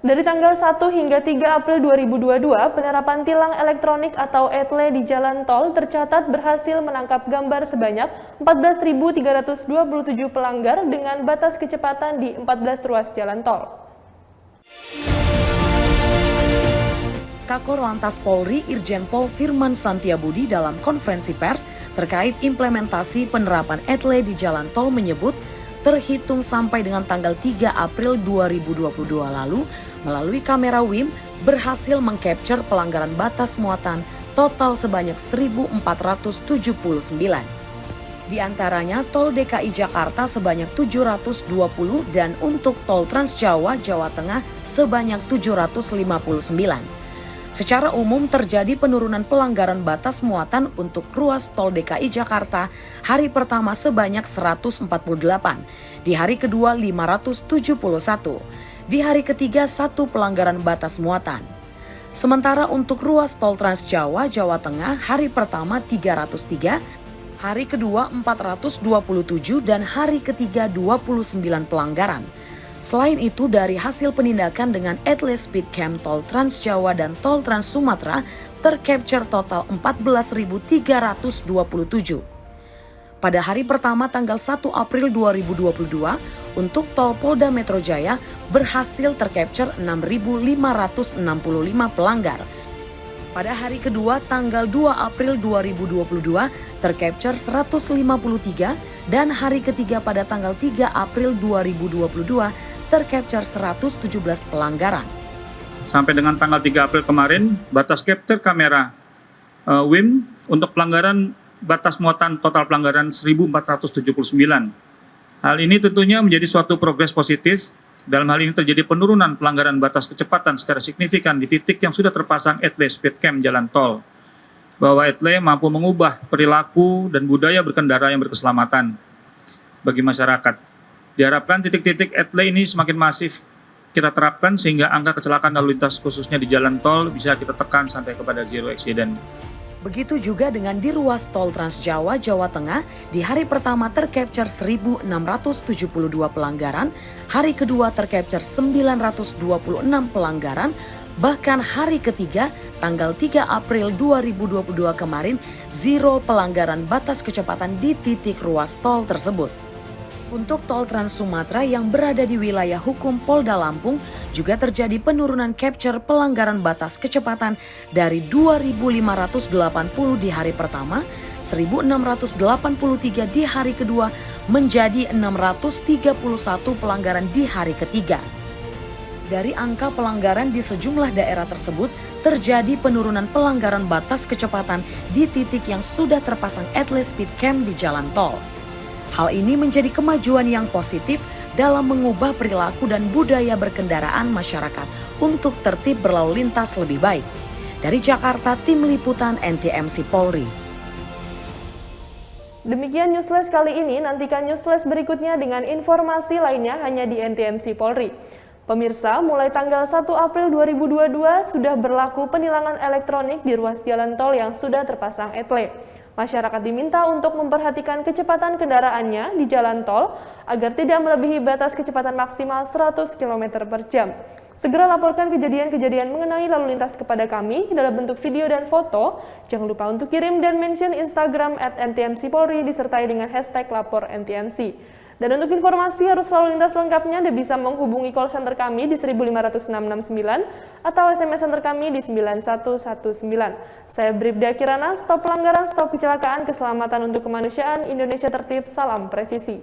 Dari tanggal 1 hingga 3 April 2022, penerapan tilang elektronik atau ETLE di jalan tol tercatat berhasil menangkap gambar sebanyak 14.327 pelanggar dengan batas kecepatan di 14 ruas jalan tol. Kakor Lantas Polri Irjen Pol Firman Santiabudi dalam konferensi pers terkait implementasi penerapan ETLE di jalan tol menyebut terhitung sampai dengan tanggal 3 April 2022 lalu, melalui kamera WIM berhasil mengcapture pelanggaran batas muatan total sebanyak 1.479. Di antaranya tol DKI Jakarta sebanyak 720 dan untuk tol Trans Jawa, Jawa Tengah sebanyak 759. Secara umum terjadi penurunan pelanggaran batas muatan untuk ruas tol DKI Jakarta hari pertama sebanyak 148, di hari kedua 571, di hari ketiga 1 pelanggaran batas muatan. Sementara untuk ruas tol Trans Jawa, Jawa Tengah hari pertama 303, hari kedua 427 dan hari ketiga 29 pelanggaran. Selain itu, dari hasil penindakan dengan ETLE Speedcam tol Trans Jawa dan tol Trans Sumatera tercapture total 14.327. Pada hari pertama tanggal 1 April 2022, untuk tol Polda Metro Jaya berhasil tercapture 6.565 pelanggar. Pada hari kedua tanggal 2 April 2022 tercapture 153 dan hari ketiga pada tanggal 3 April 2022 tercapture 117 pelanggaran. Sampai dengan tanggal 3 April kemarin, batas capture kamera WIM untuk pelanggaran batas muatan total pelanggaran 1.479. Hal ini tentunya menjadi suatu progres positif. Dalam hal ini terjadi penurunan pelanggaran batas kecepatan secara signifikan di titik yang sudah terpasang ETLE Speedcam jalan tol. Bahwa ETLE mampu mengubah perilaku dan budaya berkendara yang berkeselamatan bagi masyarakat. Diharapkan titik-titik ETLE ini semakin masif kita terapkan sehingga angka kecelakaan lalu lintas khususnya di jalan tol bisa kita tekan sampai kepada zero accident. Begitu juga dengan di ruas tol Trans Jawa, Jawa Tengah, di hari pertama tercapture 1.672 pelanggaran, hari kedua tercapture 926 pelanggaran, bahkan hari ketiga, tanggal 3 April 2022 kemarin, zero pelanggaran batas kecepatan di titik ruas tol tersebut. Untuk tol Trans Sumatera yang berada di wilayah hukum Polda Lampung juga terjadi penurunan capture pelanggaran batas kecepatan dari 2.580 di hari pertama, 1.683 di hari kedua menjadi 631 pelanggaran di hari ketiga. Dari angka pelanggaran di sejumlah daerah tersebut terjadi penurunan pelanggaran batas kecepatan di titik yang sudah terpasang ETLE Speedcam di jalan tol. Hal ini menjadi kemajuan yang positif dalam mengubah perilaku dan budaya berkendaraan masyarakat untuk tertib berlalu lintas lebih baik. Dari Jakarta, Tim Liputan NTMC Polri. Demikian Newsflash kali ini, nantikan Newsflash berikutnya dengan informasi lainnya hanya di NTMC Polri. Pemirsa, mulai tanggal 1 April 2022 sudah berlaku penilangan elektronik di ruas jalan tol yang sudah terpasang ETLE. Masyarakat diminta untuk memperhatikan kecepatan kendaraannya di jalan tol agar tidak melebihi batas kecepatan maksimal 100 km per jam. Segera laporkan kejadian-kejadian mengenai lalu lintas kepada kami dalam bentuk video dan foto. Jangan lupa untuk kirim dan mention Instagram @ntmcpolri disertai dengan hashtag lapor NTMC. Dan untuk informasi arus lalu lintas lengkapnya Anda bisa menghubungi call center kami di 15669 atau SMS center kami di 9119. Saya Bribda Kirana, stop pelanggaran, stop kecelakaan, keselamatan untuk kemanusiaan, Indonesia tertib, salam presisi.